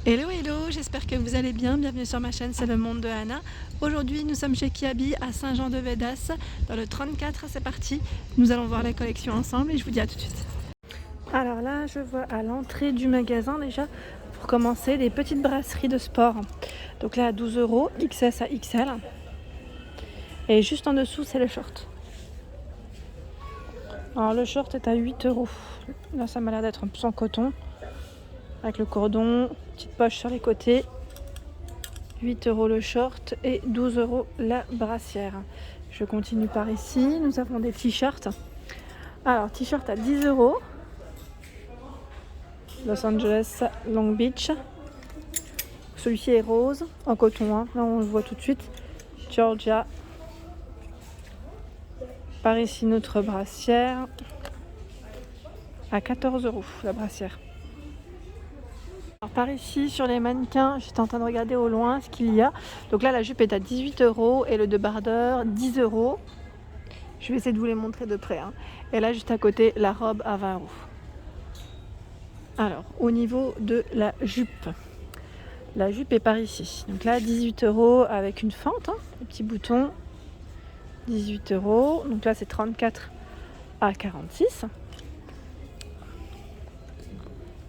Hello hello, j'espère que vous allez bien, bienvenue sur ma chaîne, c'est le monde de Anna. Aujourd'hui nous sommes chez Kiabi à Saint-Jean-de-Védas, dans le 34, c'est parti. Nous allons voir la collection ensemble et je vous dis à tout de suite. Alors là je vois à l'entrée du magasin déjà, pour commencer, des petites brasseries de sport. Donc là à 12 €, XS à XL. Et juste en dessous c'est le short. Alors le short est à 8 €. Là ça m'a l'air d'être un peu en coton. Avec le cordon, petite poche sur les côtés. 8 € le short et 12 € la brassière. Je continue par ici. Nous avons des t-shirts. Alors, t-shirt à 10 €. Los Angeles, Long Beach. Celui-ci est rose, en coton. Hein. Là, on le voit tout de suite. Georgia. Par ici, notre brassière. À 14 € la brassière. Alors, par ici, sur les mannequins, j'étais en train de regarder au loin ce qu'il y a. Donc là, la jupe est à 18 € et le débardeur 10 €. Je vais essayer de vous les montrer de près. Hein. Et là, juste à côté, la robe à 20 €. Alors, au niveau de la jupe est par ici. Donc là, 18 € avec une fente, hein, les petits boutons. 18 €. Donc là, c'est 34 à 46.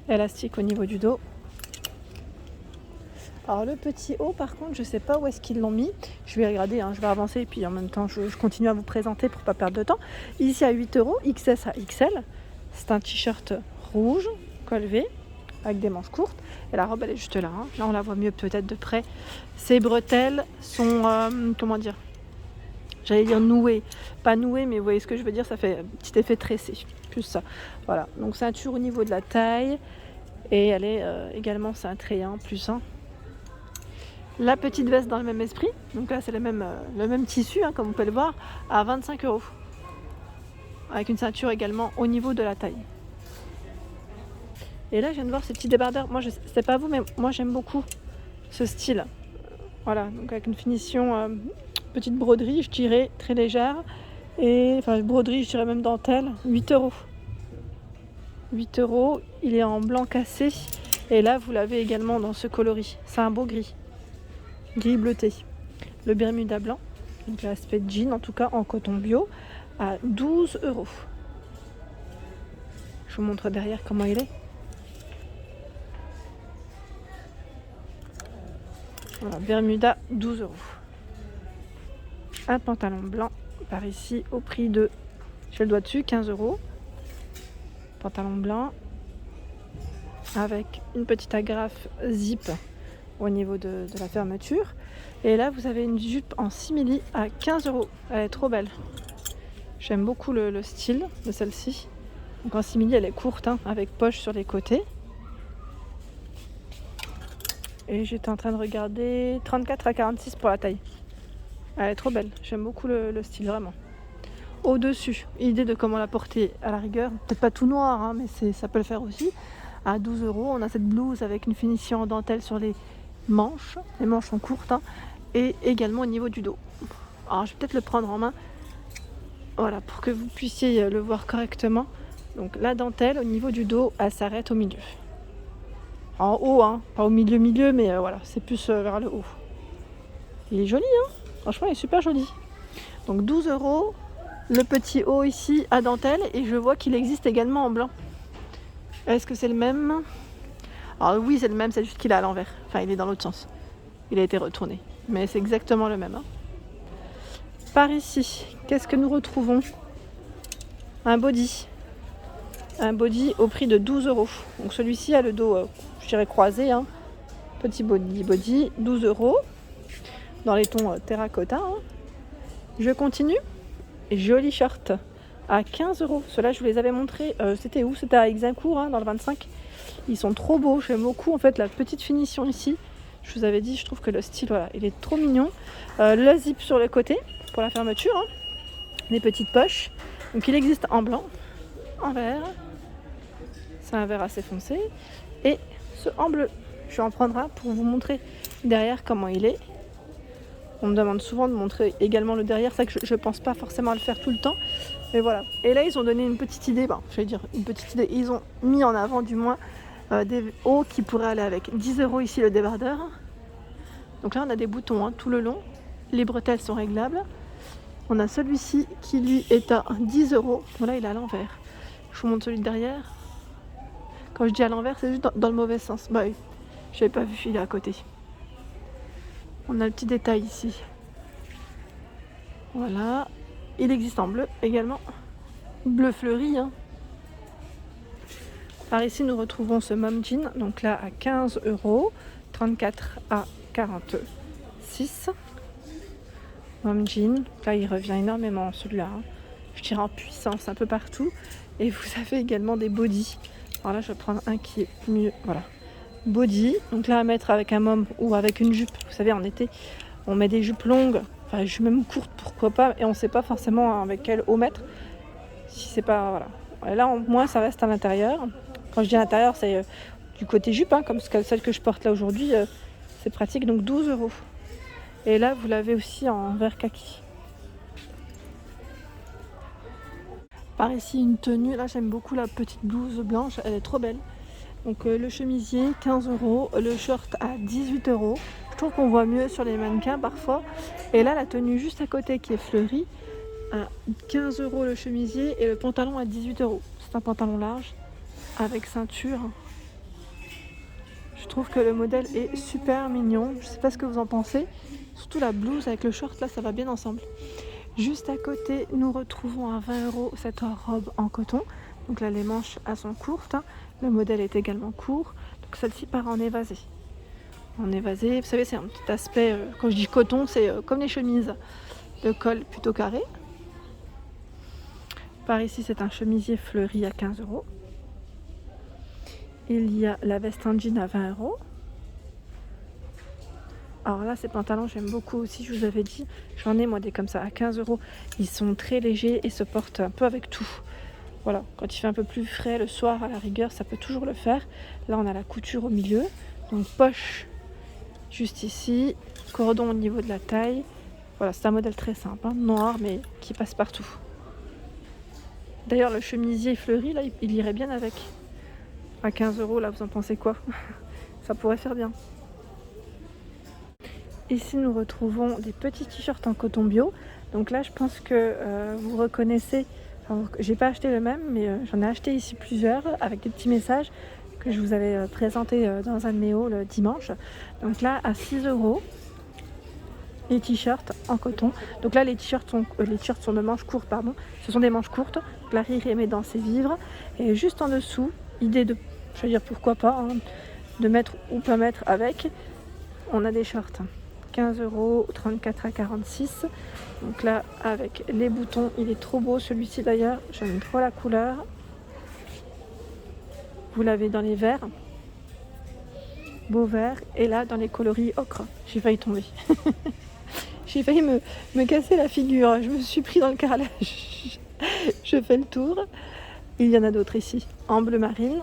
Élastique au niveau du dos. Alors le petit haut par contre je sais pas où est-ce qu'ils l'ont mis. Je vais regarder, hein, je vais avancer et puis en même temps je continue à vous présenter pour pas perdre de temps. Ici à 8 €, XS à XL. C'est un t-shirt rouge, col V, avec des manches courtes. Et la robe elle est juste là. Hein. Là on la voit mieux peut-être de près. Ces bretelles sont, comment dire, j'allais dire nouées. Pas nouées mais vous voyez ce que je veux dire, ça fait un petit effet tressé. Plus ça. Voilà, donc ceinture au niveau de la taille. Et elle est également cintrée, hein, plus 1. La petite veste dans le même esprit, donc là c'est le même tissu, hein, comme vous pouvez le voir, à 25 €. Avec une ceinture également au niveau de la taille. Et là je viens de voir ces petits débardeurs, moi je sais pas vous, mais moi j'aime beaucoup ce style. Voilà, donc avec une finition petite broderie, je dirais, très légère. Et enfin broderie, je dirais même dentelle, 8 €. 8 €, il est en blanc cassé. Et là vous l'avez également dans ce coloris, c'est un beau gris. Gris bleuté. Le Bermuda blanc, donc l'aspect jean en tout cas en coton bio, à 12 €. Je vous montre derrière comment il est. Voilà, Bermuda 12 €. Un pantalon blanc par ici au prix de, j'ai le doigt dessus, 15 €. Pantalon blanc avec une petite agrafe zip au niveau de la fermeture. Et là vous avez une jupe en simili à 15 €. Elle est trop belle. J'aime beaucoup le style de celle-ci. Donc en simili elle est courte, hein, avec poche sur les côtés. Et j'étais en train de regarder 34 à 46 pour la taille. Elle est trop belle. J'aime beaucoup le style vraiment. Au-dessus, idée de comment la porter à la rigueur. Peut-être pas tout noir, hein, mais ça peut le faire aussi. À 12 €, on a cette blouse avec une finition en dentelle sur les manches. Les manches sont courtes, hein, et également au niveau du dos. Alors je vais peut-être le prendre en main. Voilà, pour que vous puissiez le voir correctement. Donc la dentelle au niveau du dos, elle s'arrête au milieu. En haut, hein, pas au milieu, mais voilà, c'est plus vers le haut. Il est joli, hein, franchement il est super joli. Donc 12 €, le petit haut ici à dentelle, et je vois qu'il existe également en blanc. Est-ce que c'est le même? Alors oui c'est le même, c'est juste qu'il est à l'envers, enfin il est dans l'autre sens. Il a été retourné, mais c'est exactement le même. Hein. Par ici, qu'est-ce que nous retrouvons? Un body. Un body au prix de 12 €. Donc celui-ci a le dos, je dirais croisé. Hein. Petit body, 12 €. Dans les tons terracotta. Hein. Je continue. Joli short à 15 €. Ceux-là, je vous les avais montrés. C'était où? C'était à Exacourt, hein, dans le 25. Ils sont trop beaux. J'aime beaucoup en fait la petite finition ici. Je vous avais dit, je trouve que le style, voilà, il est trop mignon. Le zip sur le côté pour la fermeture. Hein. Des petites poches. Donc il existe en blanc, en vert. C'est un vert assez foncé. Et ce en bleu. Je vais en prendre un pour vous montrer derrière comment il est. On me demande souvent de montrer également le derrière. C'est vrai que je pense pas forcément à le faire tout le temps. Mais voilà. Et là, ils ont donné une petite idée. Je vais dire une petite idée. Ils ont mis en avant, du moins, des hauts qui pourraient aller avec. 10 € ici le débardeur. Donc là on a des boutons hein, tout le long. Les bretelles sont réglables. On a celui-ci qui lui est à 10 €. Voilà, il est à l'envers. Je vous montre celui de derrière. Quand je dis à l'envers, c'est juste dans le mauvais sens. Bah oui, je n'avais pas vu, il est à côté. On a le petit détail ici. Voilà. Il existe en bleu également. Bleu fleuri. Hein. Par ici, nous retrouvons ce mom jean. Donc là, à 15 €. 34 à 46. Mom jean. Là, il revient énormément celui-là. Hein. Je dirais en puissance un peu partout. Et vous avez également des bodys. Alors là, je vais prendre un qui est mieux. Voilà. Body. Donc là, à mettre avec un mom ou avec une jupe. Vous savez, en été, on met des jupes longues. Enfin, jupes même courtes, pourquoi pas. Et on ne sait pas forcément avec quel haut mettre. Si c'est pas... Voilà. Et là, au moins, ça reste à l'intérieur. Quand je dis à l'intérieur, c'est du côté jupe. Hein, comme celle que je porte là aujourd'hui. C'est pratique. Donc 12 €. Et là, vous l'avez aussi en vert kaki. Par ici, une tenue. Là, j'aime beaucoup la petite blouse blanche. Elle est trop belle. Donc le chemisier, 15 €. Le short à 18 €. Je trouve qu'on voit mieux sur les mannequins parfois. Et là, la tenue juste à côté qui est fleurie, à 15 € le chemisier. Et le pantalon à 18 €. C'est un pantalon large avec ceinture. Je trouve que le modèle est super mignon. Je ne sais pas ce que vous en pensez. Surtout la blouse avec le short, là, ça va bien ensemble. Juste à côté, nous retrouvons à 20 € cette robe en coton. Donc là, les manches elles sont courtes. Hein. Le modèle est également court. Donc celle-ci part en évasé. En évasé, vous savez, c'est un petit aspect, quand je dis coton, c'est comme les chemises. Le col plutôt carré. Par ici, c'est un chemisier fleuri à 15 €. Il y a la veste en jean à 20 €. Alors là, ces pantalons, j'aime beaucoup aussi, je vous avais dit. J'en ai moi des comme ça à 15 €. Ils sont très légers et se portent un peu avec tout. Voilà, quand il fait un peu plus frais le soir à la rigueur, ça peut toujours le faire. Là, on a la couture au milieu. Donc poche juste ici, cordon au niveau de la taille. Voilà, c'est un modèle très simple, hein, noir mais qui passe partout. D'ailleurs, le chemisier fleuri, là, il irait bien avec. À 15 €, là, vous en pensez quoi? Ça pourrait faire bien. Ici, nous retrouvons des petits t-shirts en coton bio. Donc là, je pense que vous reconnaissez. J'ai pas acheté le même, mais j'en ai acheté ici plusieurs avec des petits messages que je vous avais présentés dans un de mes hauls dimanche. Donc là, à 6 €, les t-shirts en coton. Donc là, les t-shirts sont de manches courtes, pardon. Ce sont des manches courtes. Donc là, Riri met dans ses vivres. Et juste en dessous, idée de, je veux dire pourquoi pas, hein, de mettre ou pas mettre avec, on a des shorts. 15 €, 34 à 46. Donc là, avec les boutons, il est trop beau celui-ci d'ailleurs. J'aime trop la couleur. Vous l'avez dans les verts, beau vert, et là dans les coloris ocre. J'ai failli tomber. J'ai failli me casser la figure. Je me suis pris dans le carrelage. Je fais le tour. Il y en a d'autres ici, en bleu marine.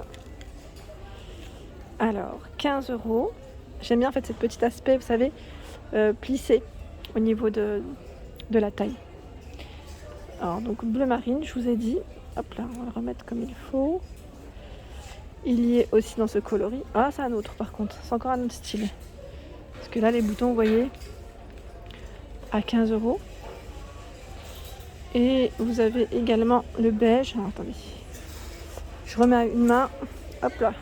Alors, 15 €. J'aime bien en fait ce petit aspect, vous savez, plissé au niveau de la taille. Alors donc bleu marine, je vous ai dit. Hop là, on va le remettre comme il faut. Il y est aussi dans ce coloris. Ah, c'est un autre par contre, c'est encore un autre style. Parce que là, les boutons, vous voyez, à 15 €. Et vous avez également le beige. Alors, attendez, je remets à une main. Hop là.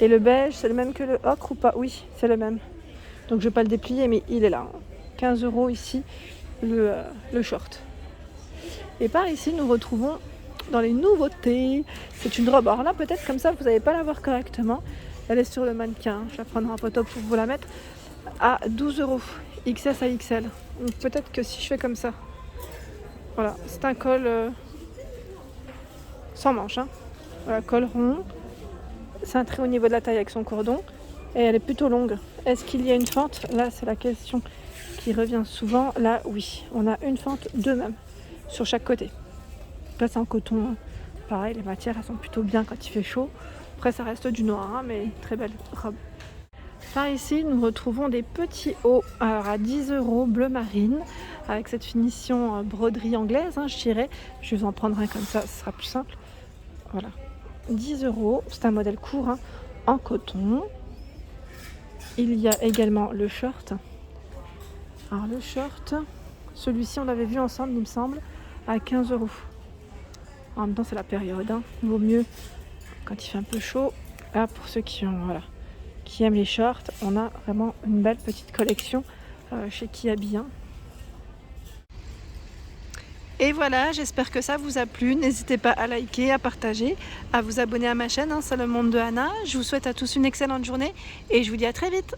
Et le beige, c'est le même que le ocre ou pas? Oui, c'est le même. Donc je ne vais pas le déplier, mais il est là. 15 € ici, le short. Et par ici, nous retrouvons dans les nouveautés. C'est une robe. Alors là, peut-être comme ça, vous n'allez pas la voir correctement. Elle est sur le mannequin. Je la prendrai en photo pour vous la mettre. À 12 €. XS à XL. Donc peut-être que si je fais comme ça. Voilà, c'est un col sans manche. Hein. Voilà, col rond. Cintré au niveau de la taille avec son cordon. Et elle est plutôt longue. Est-ce qu'il y a une fente? Là, c'est la question qui revient souvent. Là, oui. On a une fente de même sur chaque côté. Là, c'est en coton. Pareil, les matières, elles sont plutôt bien quand il fait chaud. Après, ça reste du noir, hein, mais très belle robe. Par ici, nous retrouvons des petits hauts. Alors, à 10 € bleu marine. Avec cette finition broderie anglaise, hein, je dirais. Je vais en prendre un comme ça, ce sera plus simple. Voilà. 10 €. C'est un modèle court hein, en coton. Il y a également le short. Alors le short, celui-ci on l'avait vu ensemble il me semble, à 15 €. En même temps c'est la période, hein. Vaut mieux quand il fait un peu chaud. Là pour ceux qui aiment les shorts, on a vraiment une belle petite collection chez Kiabi. Et voilà, j'espère que ça vous a plu. N'hésitez pas à liker, à partager, à vous abonner à ma chaîne, hein, c'est le monde de Anna. Je vous souhaite à tous une excellente journée et je vous dis à très vite.